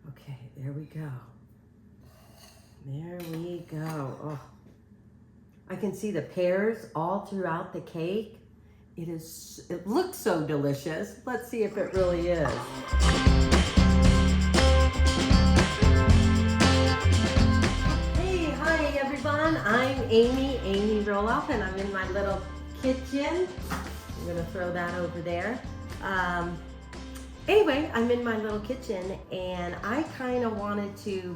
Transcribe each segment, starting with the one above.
Okay, there we go. There we go. Oh, I can see the pears all throughout the cake. It looks so delicious. Let's see if it really is. Hey, hi everyone. I'm Amy Roloff, and I'm in my little kitchen. I'm gonna throw that over there. Anyway, I'm in my little kitchen and I kind of wanted to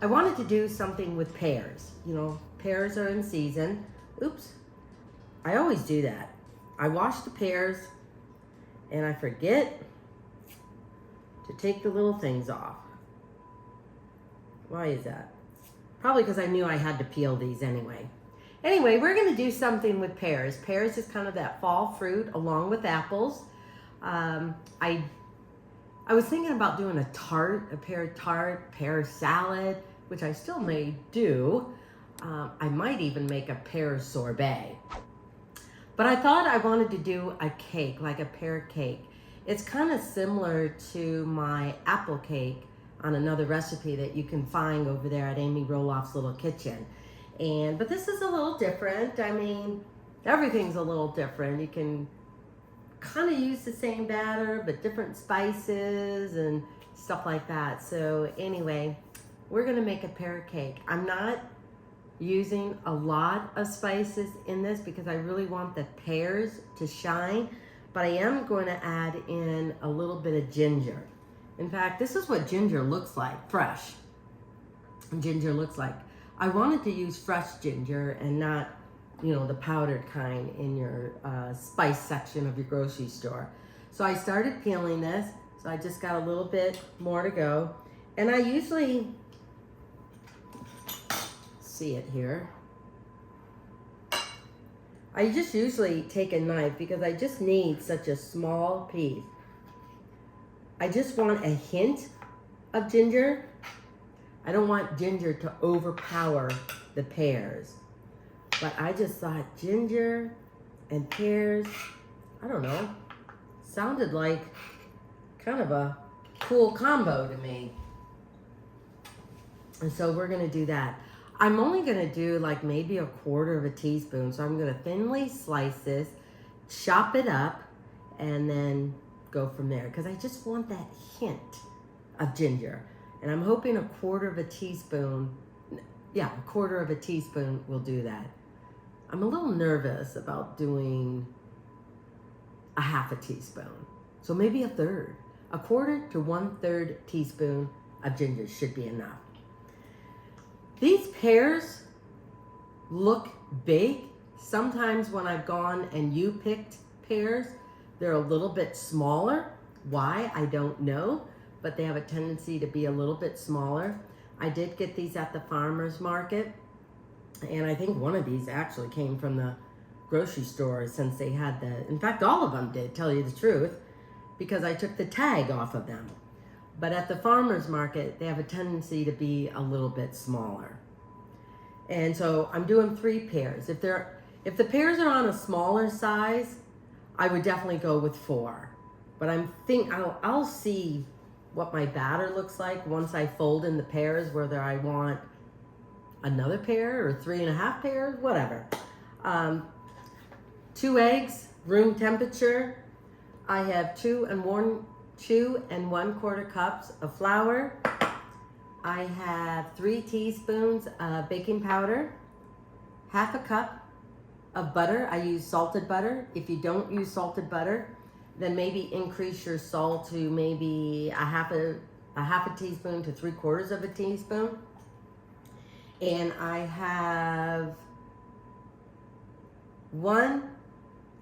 I wanted to do something with pears. You know, pears are in season. Oops, I always do that. I wash the pears and I forget to take the little things off. Why is that? Probably because I knew I had to peel these anyway. Anyway, we're gonna do something with pears. Pears is kind of that fall fruit along with apples. I was thinking about doing a pear tart, pear salad, which I still may do. I might even make a pear sorbet. But I thought I wanted to do a cake, like a pear cake. It's kind of similar to my apple cake on another recipe that you can find over there at Amy Roloff's Little Kitchen. But this is a little different. I mean, everything's a little different. You can kind of use the same batter, but different spices and stuff like that. So anyway, we're gonna make a pear cake. I'm not using a lot of spices in this because I really want the pears to shine, but I am going to add in a little bit of ginger. In fact, this is what ginger looks like, fresh. Ginger looks like. I wanted to use fresh ginger and not, the powdered kind in your spice section of your grocery store. So I started peeling this. So I just got a little bit more to go. And I usually, see it here. I just usually take a knife because I just need such a small piece. I just want a hint of ginger. I don't want ginger to overpower the pears. But I just thought ginger and pears, I don't know, sounded like kind of a cool combo to me. And so we're gonna do that. I'm only gonna do like maybe a quarter of a teaspoon. So I'm gonna thinly slice this, chop it up, and then go from there. Because I just want that hint of ginger. And I'm hoping a quarter of a teaspoon will do that. I'm a little nervous about doing a half a teaspoon. So maybe a third. A quarter to 1/3 teaspoon of ginger should be enough. These pears look big. Sometimes when I've gone and you picked pears, they're a little bit smaller. Why? I don't know, but they have a tendency to be a little bit smaller. I did get these at the farmer's market. And I think one of these actually came from the grocery store since they had in fact, all of them did, tell you the truth, because I took the tag off of them. But at the farmer's market, they have a tendency to be a little bit smaller. And so I'm doing 3 pears. If the pears are on a smaller size, I would definitely go with 4. But I'll see what my batter looks like once I fold in the pears, whether I want another pair or 3.5 pairs, whatever. 2 eggs, room temperature. I have 2 1/4 cups of flour. I have 3 teaspoons of baking powder, 1/2 cup of butter. I use salted butter. If you don't use salted butter, then maybe increase your salt to maybe a half a teaspoon to 3/4 of a teaspoon. And I have 1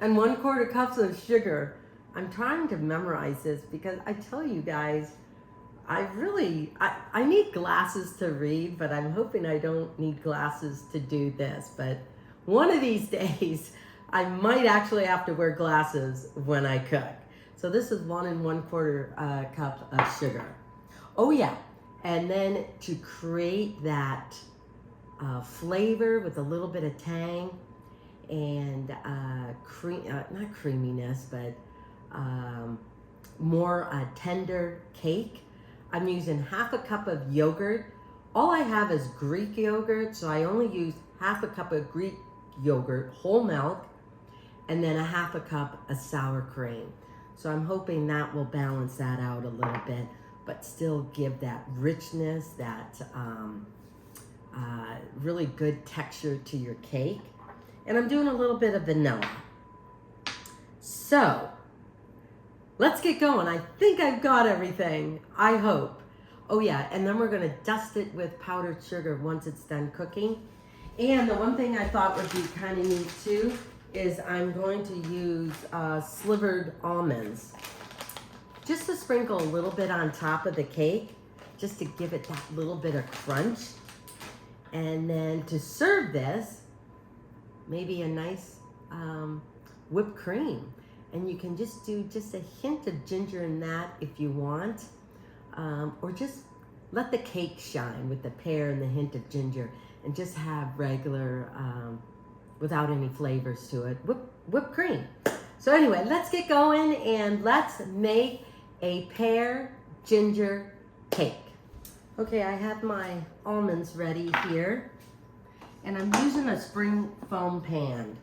1/4 cups of sugar. I'm trying to memorize this because I tell you guys, I need glasses to read, but I'm hoping I don't need glasses to do this. But one of these days, I might actually have to wear glasses when I cook. So this is 1 1/4 cup of sugar. Oh yeah, and then to create that flavor with a little bit of tang and not creaminess, but more tender cake, I'm using half a cup of yogurt. All I have is Greek yogurt, so I only use half a cup of Greek yogurt, whole milk, and then a half a cup of sour cream. So I'm hoping that will balance that out a little bit, but still give that richness, that really good texture to your cake. And I'm doing a little bit of vanilla. So let's get going. I think I've got everything, I hope. Oh yeah, and then we're gonna dust it with powdered sugar once it's done cooking. And the one thing I thought would be kind of neat too is I'm going to use slivered almonds. Just to sprinkle a little bit on top of the cake, just to give it that little bit of crunch. And then to serve this, maybe a nice whipped cream. And you can just do just a hint of ginger in that if you want. Or just let the cake shine with the pear and the hint of ginger and just have regular, without any flavors to it, whipped cream. So anyway, let's get going and let's make a pear ginger cake. Okay, I have my almonds ready here, and I'm using a spring foam pan.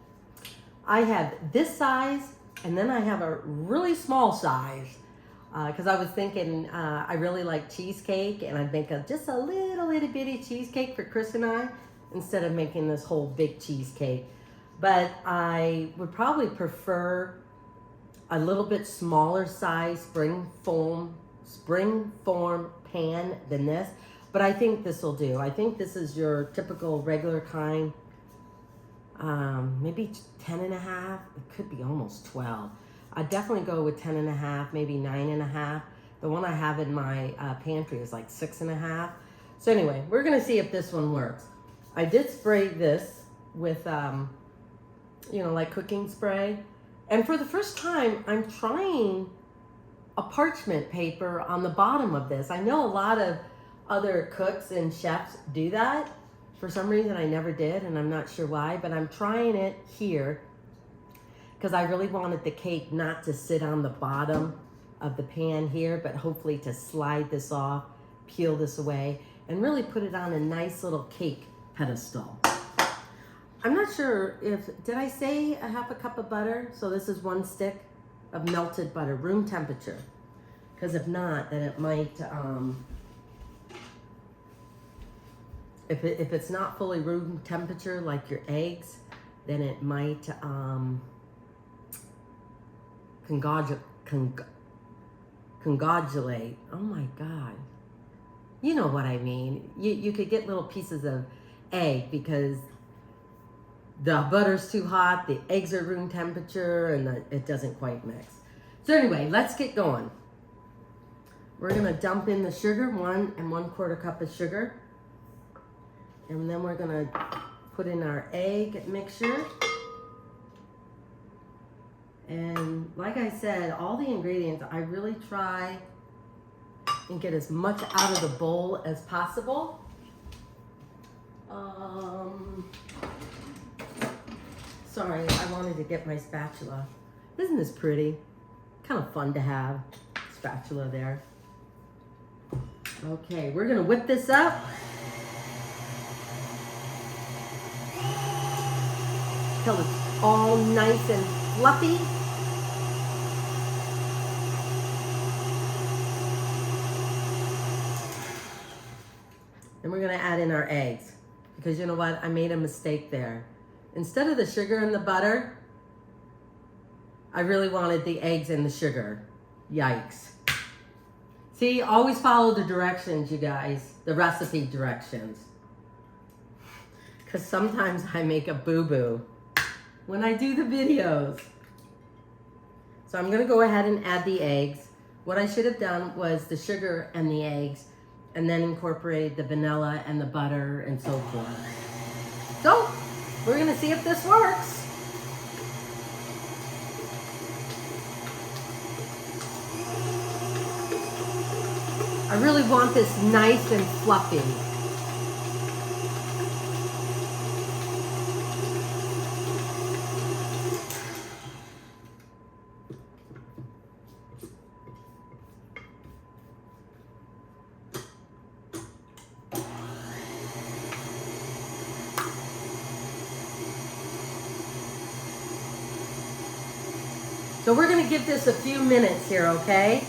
I have this size, and then I have a really small size, because I was thinking I really like cheesecake, and I'd make just a little itty bitty cheesecake for Chris and I, instead of making this whole big cheesecake. But I would probably prefer a little bit smaller size spring form pan than this, but I think this will do. I think this is your typical regular kind, maybe 10 and a half. It could be almost 12. I'd definitely go with 10 and a half, maybe 9 and a half. The one I have in my pantry is like 6 and a half. So anyway, we're gonna see if this one works. I did spray this with, like cooking spray. And for the first time, I'm trying a parchment paper on the bottom of this. I know a lot of other cooks and chefs do that. For some reason, I never did, and I'm not sure why, but I'm trying it here because I really wanted the cake not to sit on the bottom of the pan here, but hopefully to slide this off, peel this away, and really put it on a nice little cake pedestal. I'm not sure did I say a half a cup of butter? So this is 1 stick of melted butter, room temperature. Because if not, then it might, if it's not fully room temperature, like your eggs, then it might congratulate. Oh my God. You know what I mean. You could get little pieces of egg because the butter's too hot, the eggs are room temperature, and it doesn't quite mix. So anyway, let's get going. We're gonna dump in the sugar, 1 1/4 cup of sugar. And then we're gonna put in our egg mixture. And like I said, all the ingredients, I really try and get as much out of the bowl as possible. Sorry, I wanted to get my spatula. Isn't this pretty? Kind of fun to have spatula there. Okay, we're gonna whip this up. Till it's all nice and fluffy. And we're gonna add in our eggs. Because you know what, I made a mistake there. Instead of the sugar and the butter, I really wanted the eggs and the sugar. Yikes. See, always follow the directions, you guys, the recipe directions. Because sometimes I make a boo-boo when I do the videos. So I'm gonna go ahead and add the eggs. What I should have done was the sugar and the eggs, and then incorporate the vanilla and the butter and so forth. So, we're gonna see if this works. I really want this nice and fluffy. So we're gonna give this a few minutes here, okay?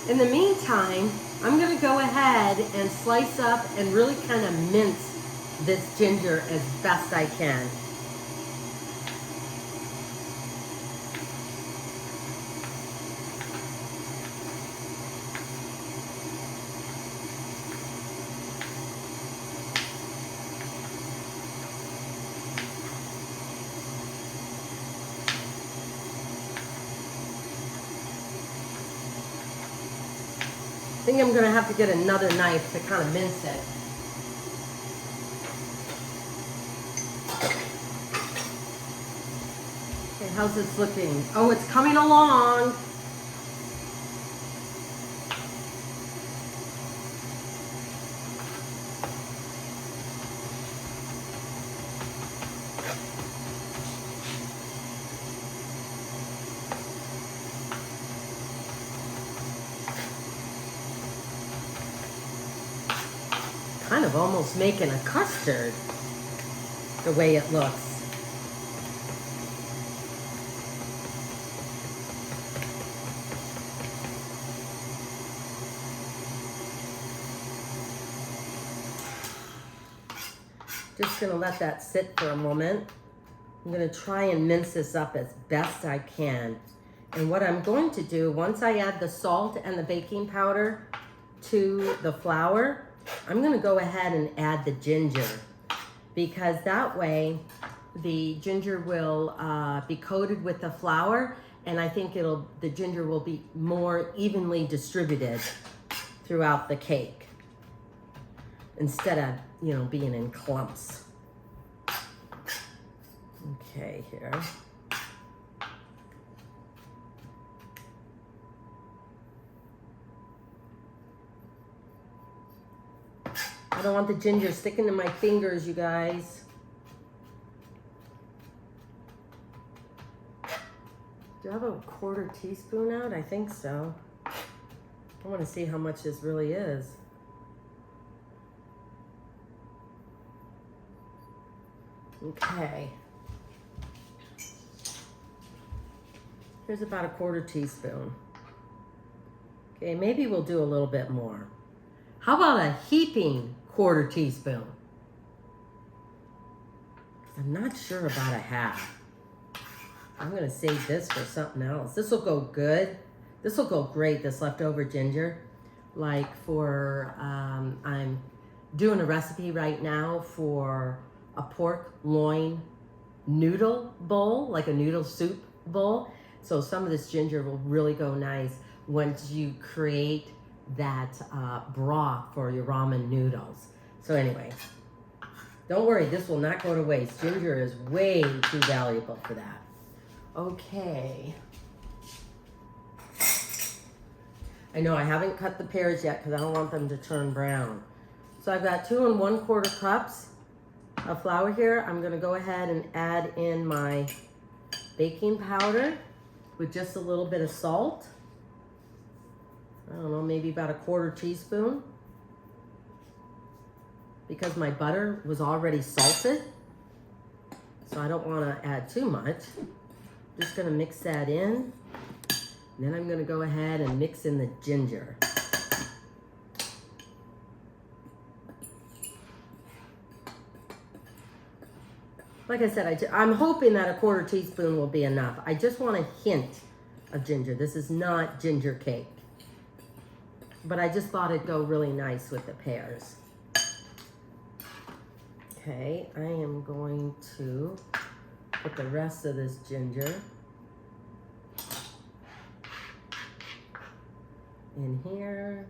In the meantime, I'm gonna go ahead and slice up and really kind of mince this ginger as best I can. I think I'm gonna have to get another knife to kind of mince it. Okay, how's this looking? Oh, it's coming along. Kind of almost making a custard, the way it looks. Just gonna let that sit for a moment. I'm gonna try and mince this up as best I can. And what I'm going to do, once I add the salt and the baking powder to the flour, I'm gonna go ahead and add the ginger, because that way the ginger will be coated with the flour, and I think the ginger will be more evenly distributed throughout the cake instead of, you know, being in clumps. Okay, here. I don't want the ginger sticking to my fingers, you guys. Do I have a 1/4 teaspoon out? I think so. I want to see how much this really is. Okay. Here's about a 1/4 teaspoon. Okay, maybe we'll do a little bit more. How about a heaping 1/4 teaspoon? I'm not sure about a half. I'm gonna save this for something else. This will go good. This will go great, this leftover ginger. Like for, I'm doing a recipe right now for a pork loin noodle bowl, like a noodle soup bowl. So some of this ginger will really go nice once you create that broth for your ramen noodles. So anyway, don't worry, this will not go to waste. Ginger is way too valuable for that. Okay. I know I haven't cut the pears yet because I don't want them to turn brown. So I've got 2 1/4 cups of flour here. I'm gonna go ahead and add in my baking powder with just a little bit of salt. I don't know, maybe about a 1/4 teaspoon. Because my butter was already salted, so I don't wanna add too much. Just gonna mix that in. And then I'm gonna go ahead and mix in the ginger. Like I said, I'm hoping that a 1/4 teaspoon will be enough. I just want a hint of ginger. This is not ginger cake. But I just thought it'd go really nice with the pears. Okay, I am going to put the rest of this ginger in here.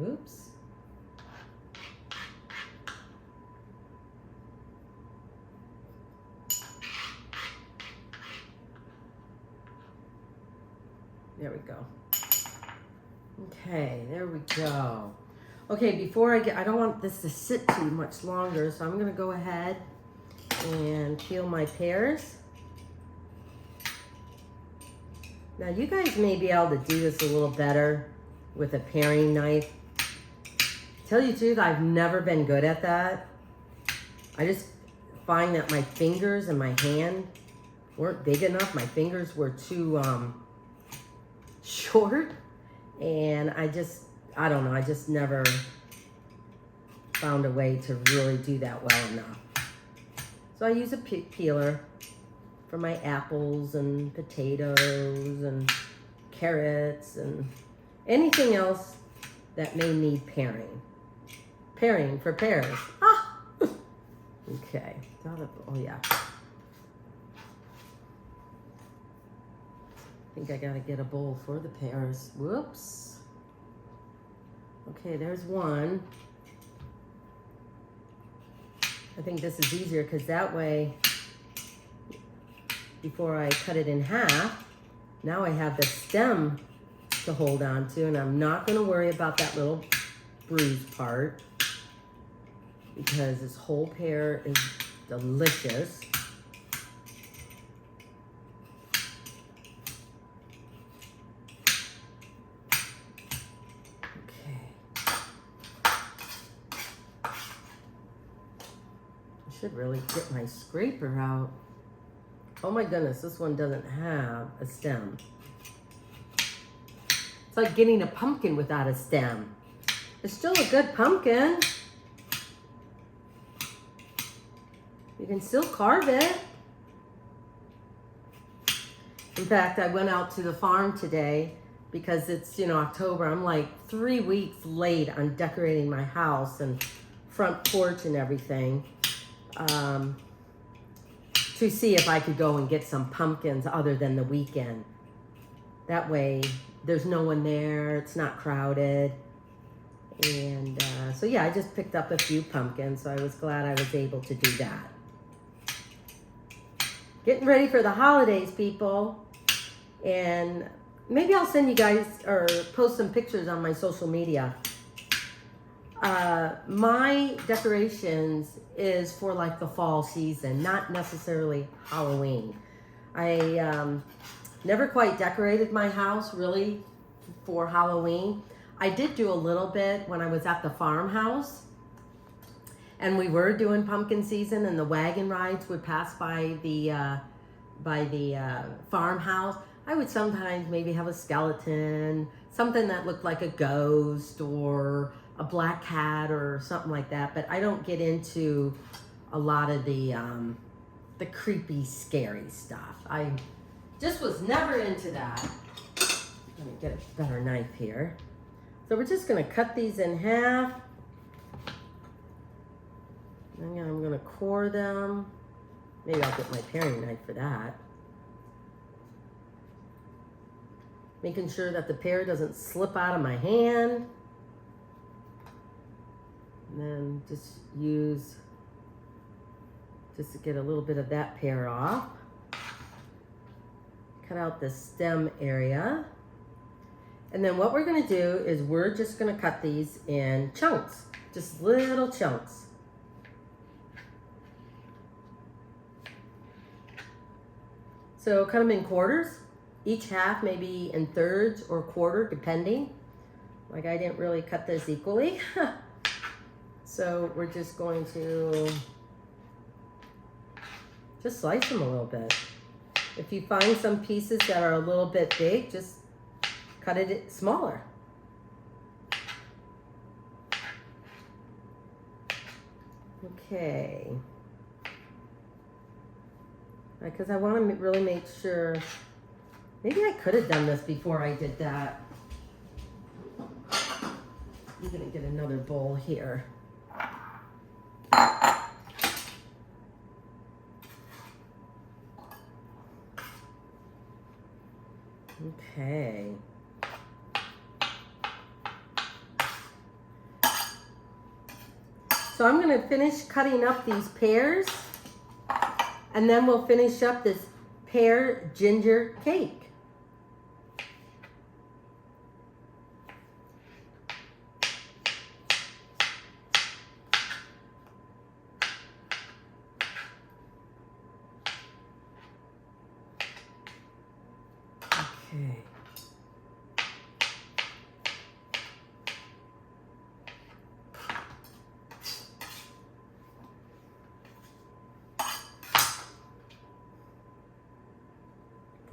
Oops. There we go. Okay, there we go. Okay, before I don't want this to sit too much longer, so I'm gonna go ahead and peel my pears. Now you guys may be able to do this a little better with a paring knife. Tell you the truth, I've never been good at that. I just find that my fingers and my hand weren't big enough. My fingers were too short, and I don't know, I just never found a way to really do that well enough. So I use a peeler for my apples and potatoes and carrots and anything else that may need paring. Paring for pears. Ah! Okay. Oh, yeah. I think I gotta get a bowl for the pears. Whoops. Okay, there's one. I think this is easier because that way, before I cut it in half, now I have the stem to hold on to, and I'm not going to worry about that little bruised part because this whole pear is delicious. Should really get my scraper out. Oh my goodness, this one doesn't have a stem. It's like getting a pumpkin without a stem. It's still a good pumpkin. You can still carve it. In fact, I went out to the farm today because it's, October. I'm like 3 weeks late on decorating my house and front porch and everything. To see if I could go and get some pumpkins other than the weekend. That way, there's no one there, it's not crowded. And so yeah, I just picked up a few pumpkins, so I was glad I was able to do that. Getting ready for the holidays, people. And maybe I'll send you guys, or post some pictures on my social media. My decorations is for like the fall season, not necessarily Halloween. I never quite decorated my house really for Halloween. I did do a little bit when I was at the farmhouse, and we were doing pumpkin season, and the wagon rides would pass by the farmhouse. I would sometimes maybe have a skeleton, something that looked like a ghost or a black cat or something like that, but I don't get into a lot of the creepy, scary stuff. I just was never into that. Let me get a better knife here. So we're just gonna cut these in half. And I'm gonna core them. Maybe I'll get my paring knife for that. Making sure that the pear doesn't slip out of my hand. And then just to get a little bit of that pear off. Cut out the stem area. And then what we're gonna do is we're just gonna cut these in chunks, just little chunks. So cut them in quarters, each half maybe in thirds or quarter, depending. Like I didn't really cut this equally. So we're just going to just slice them a little bit. If you find some pieces that are a little bit big, just cut it smaller. Okay. Because I want to really make sure, maybe I could have done this before I did that. I'm going to get another bowl here. Okay. So I'm going to finish cutting up these pears, and then we'll finish up this pear ginger cake. Okay.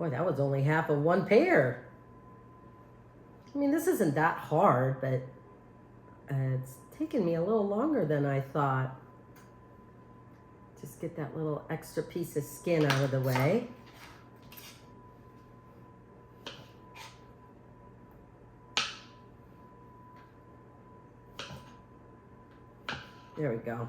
Boy, that was only half of one pear. I mean, this isn't that hard, but it's taken me a little longer than I thought. Just get that little extra piece of skin out of the way. There we go.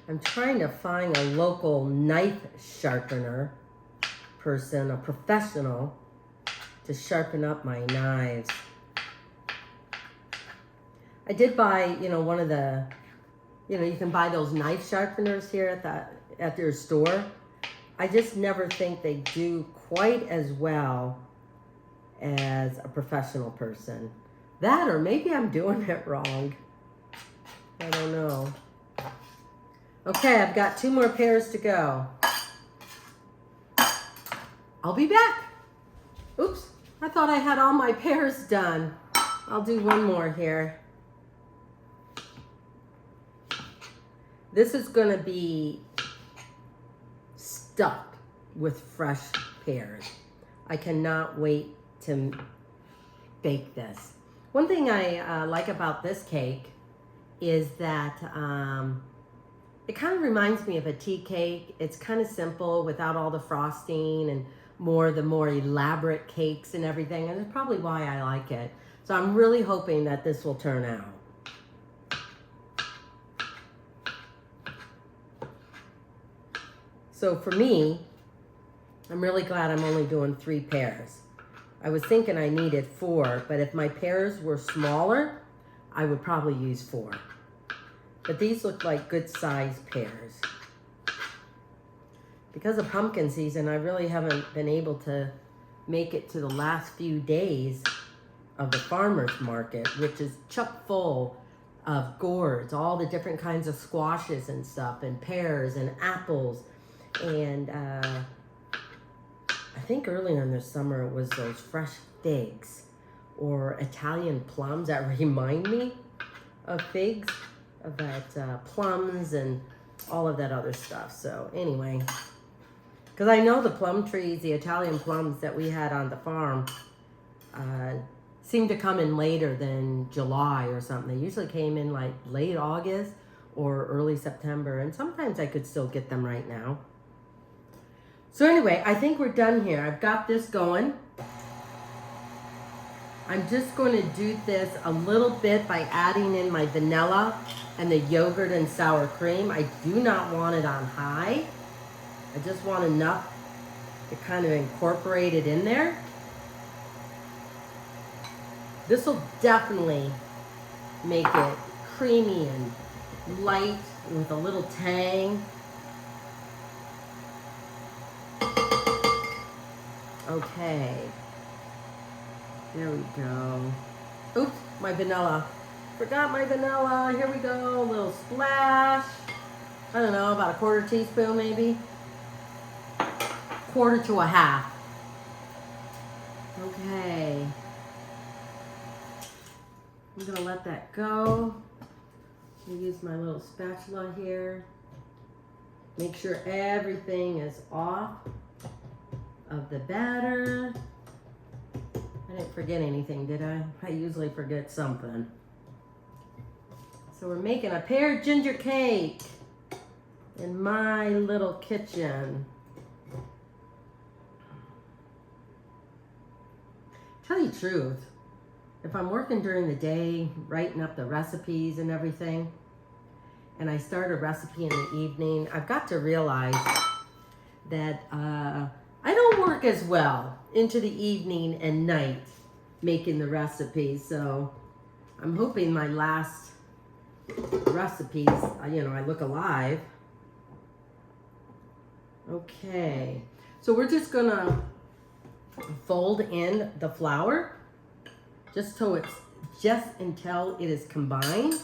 I'm trying to find a local knife sharpener person, a professional, to sharpen up my knives. I did buy, one of the, you can buy those knife sharpeners here at their store. I just never think they do quite as well as a professional person. That, or maybe I'm doing it wrong. I don't know. Okay, I've got 2 more pears to go. I'll be back. Oops, I thought I had all my pears done. I'll do one more here. This is gonna be stuffed with fresh pears. I cannot wait to bake this. One thing I like about this cake is that it kind of reminds me of a tea cake. It's kind of simple without all the frosting and the more elaborate cakes and everything, and it's probably why I like it. So I'm really hoping that this will turn out. So for me, I'm really glad I'm only doing 3 pears. I was thinking I needed 4, but if my pears were smaller, I would probably use 4. But these look like good sized pears. Because of pumpkin season, I really haven't been able to make it to the last few days of the farmer's market, which is chock full of gourds, all the different kinds of squashes and stuff, and pears and apples. And I think earlier in the summer it was those fresh figs or Italian plums that remind me of figs. About plums and all of that other stuff. So anyway, because I know the plum trees, the Italian plums that we had on the farm, seem to come in later than July or something. They usually came in like late August or early September, and sometimes I could still get them right now. So anyway, I think we're done here. I've got this going. I'm just going to do this a little bit by adding in my vanilla and the yogurt and sour cream. I do not want it on high. I just want enough to kind of incorporate it in there. This will definitely make it creamy and light with a little tang. Okay. There we go. Oops, my vanilla. Forgot my vanilla. Here we go. A little splash. I don't know, about a 1/4 teaspoon maybe. 1/4 to a half. Okay. I'm gonna let that go. I'm gonna use my little spatula here. Make sure everything is off of the batter. I didn't forget anything, did I? I usually forget something. So we're making a pear ginger cake in my little kitchen. Tell you the truth, if I'm working during the day, writing up the recipes and everything, and I start a recipe in the evening, I've got to realize that I don't work as well into the evening and night making the recipes. So I'm hoping my last recipes, I look alive. Okay, so we're just gonna fold in the flour just until it is combined.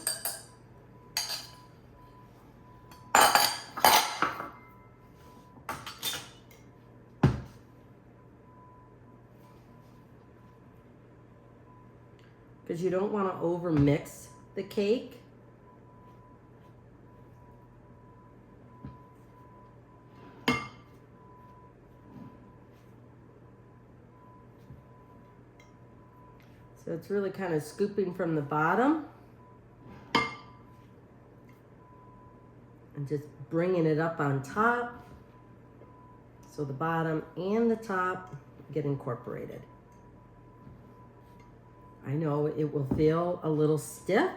Because you don't want to over mix the cake. So it's really kind of scooping from the bottom and just bringing it up on top so the bottom and the top get incorporated. I know it will feel a little stiff,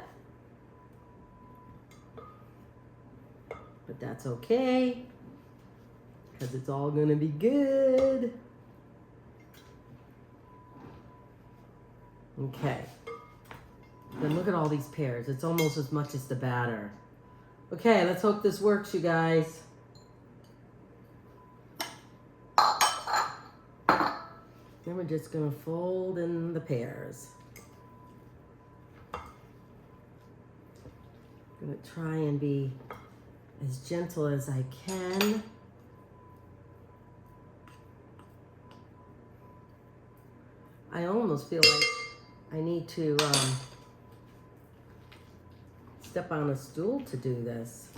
but that's okay because it's all going to be good. Okay, then look at all these pears. It's almost as much as the batter. Okay, let's hope this works, you guys. Then we're just gonna fold in the pears. I'm gonna try and be as gentle as I can. I almost feel like I need to step on a stool to do this.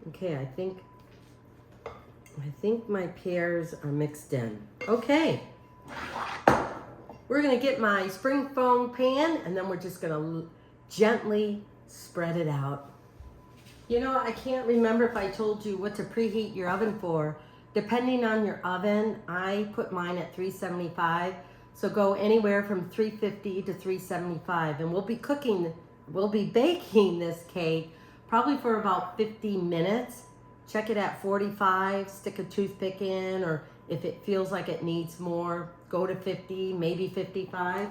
Okay, I think my pears are mixed in. Okay, we're gonna get my spring foam pan and then we're just gonna gently spread it out. You know, I can't remember if I told you what to preheat your oven for. Depending on your oven, I put mine at 375. So go anywhere from 350 to 375. And we'll be baking this cake probably for about 50 minutes. Check it at 45, stick a toothpick in, or if it feels like it needs more, go to 50, maybe 55.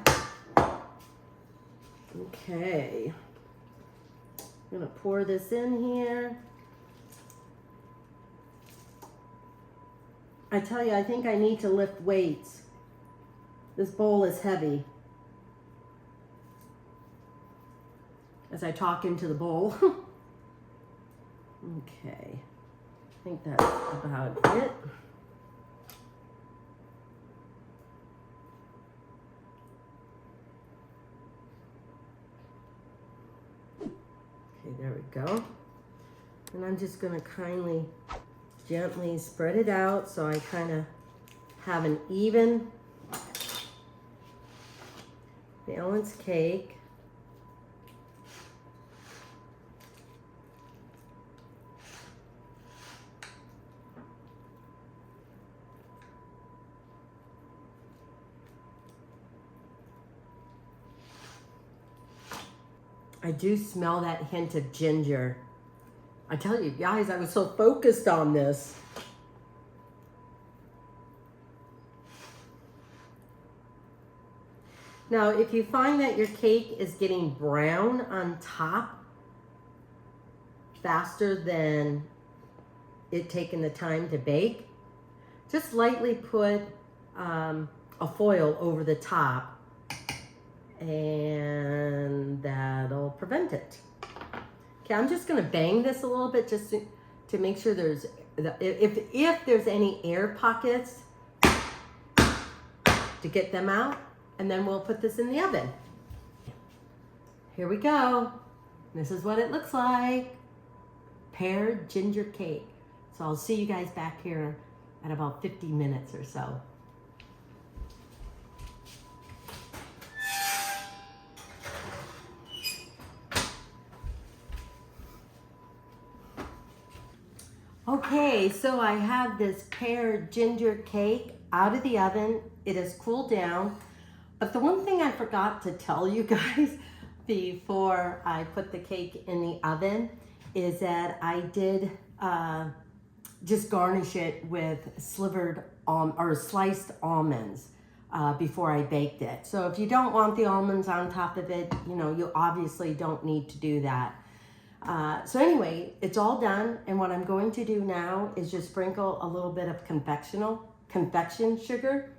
Okay. I'm gonna pour this in here. I tell you, I think I need to lift weights. This bowl is heavy. As I talk into the bowl. Okay, I think that's about it. Okay, there we go. And I'm just gonna gently spread it out so I kind of have an even balanced cake. I do smell that hint of ginger. I tell you guys, I was so focused on this. Now, if you find that your cake is getting brown on top faster than it taking the time to bake, just lightly put a foil over the top and that'll prevent it. Okay, I'm just gonna bang this a little bit just to make sure if there's any air pockets, to get them out, and then we'll put this in the oven. Here we go. This is what it looks like. Pear ginger cake. So I'll see you guys back here at about 50 minutes or so. Okay, so I have this pear ginger cake out of the oven. It has cooled down. But the one thing I forgot to tell you guys before I put the cake in the oven is that I did just garnish it with slivered or sliced almonds before I baked it. So if you don't want the almonds on top of it, you know, you obviously don't need to do that. So anyway, it's all done, and what I'm going to do now is just sprinkle a little bit of confection sugar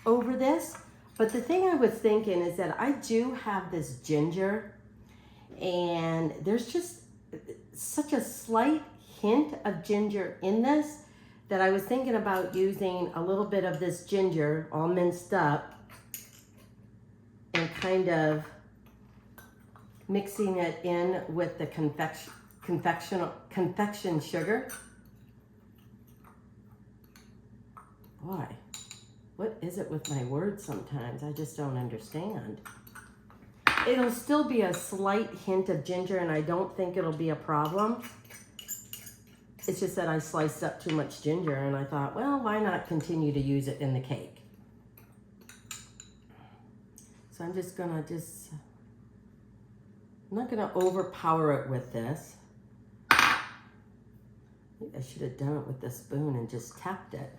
over this. But the thing I was thinking is that I do have this ginger, and there's just such a slight hint of ginger in this that I was thinking about using a little bit of this ginger all minced up and kind of mixing it in with the confection sugar. Boy, What is it with my words sometimes? I just don't understand. It'll still be a slight hint of ginger, and I don't think it'll be a problem. It's just that I sliced up too much ginger, and I thought, well, why not continue to use it in the cake? So I'm just gonna I'm not gonna overpower it with this. Maybe I should have done it with the spoon and just tapped it.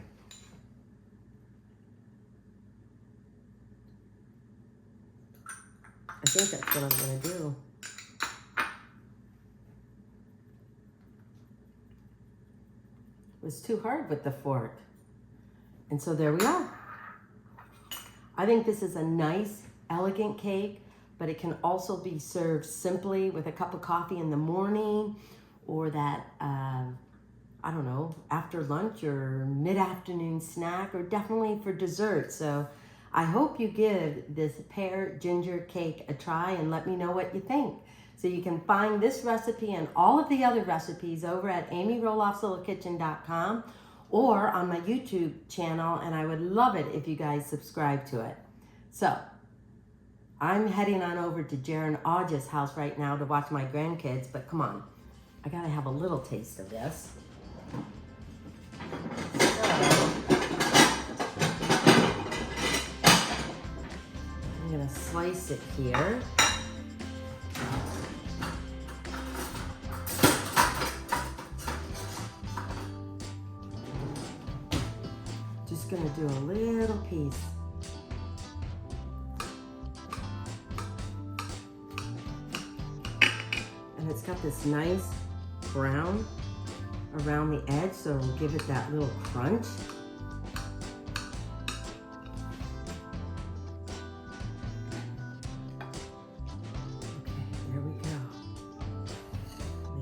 I think that's what I'm gonna do. It was too hard with the fork. And so there we are. I think this is a nice, elegant cake, but it can also be served simply with a cup of coffee in the morning, or that, I don't know, after lunch or mid-afternoon snack, or definitely for dessert. So I hope you give this pear ginger cake a try and let me know what you think. So you can find this recipe and all of the other recipes over at amyroloffslittlekitchen.com or on my YouTube channel, and I would love it if you guys subscribe to it. So I'm heading on over to Jaron Audge's house right now to watch my grandkids, but come on, I gotta have a little taste of this. I'm gonna slice it here. Just gonna do a little piece. And it's got this nice brown around the edge, so it'll give it that little crunch. Okay, there we go.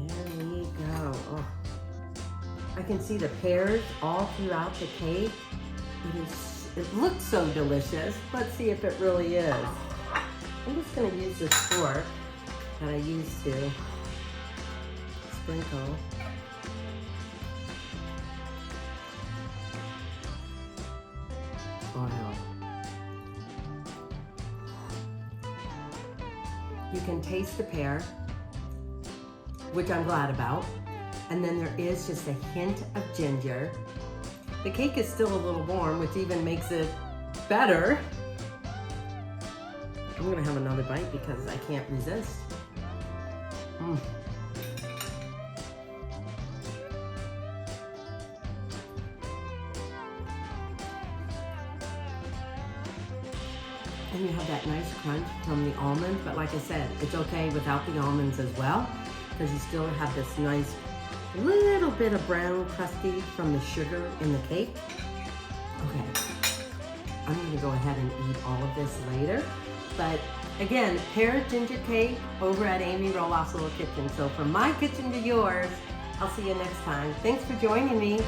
There we go. Oh. I can see the pears all throughout the cake. It looks so delicious. Let's see if it really is. I'm just gonna use this fork that I used to sprinkle. Oil. You can taste the pear, which I'm glad about. And then there is just a hint of ginger. The cake is still a little warm, which even makes it better. I'm gonna have another bite because I can't resist. And you have that nice crunch from the almonds, but like I said, it's okay without the almonds as well, because you still have this nice little bit of brown crusty from the sugar in the cake. Okay, I'm gonna go ahead and eat all of this later. But again, pear ginger cake over at Amy Roloff's Little Kitchen. So from my kitchen to yours, I'll see you next time. Thanks for joining me.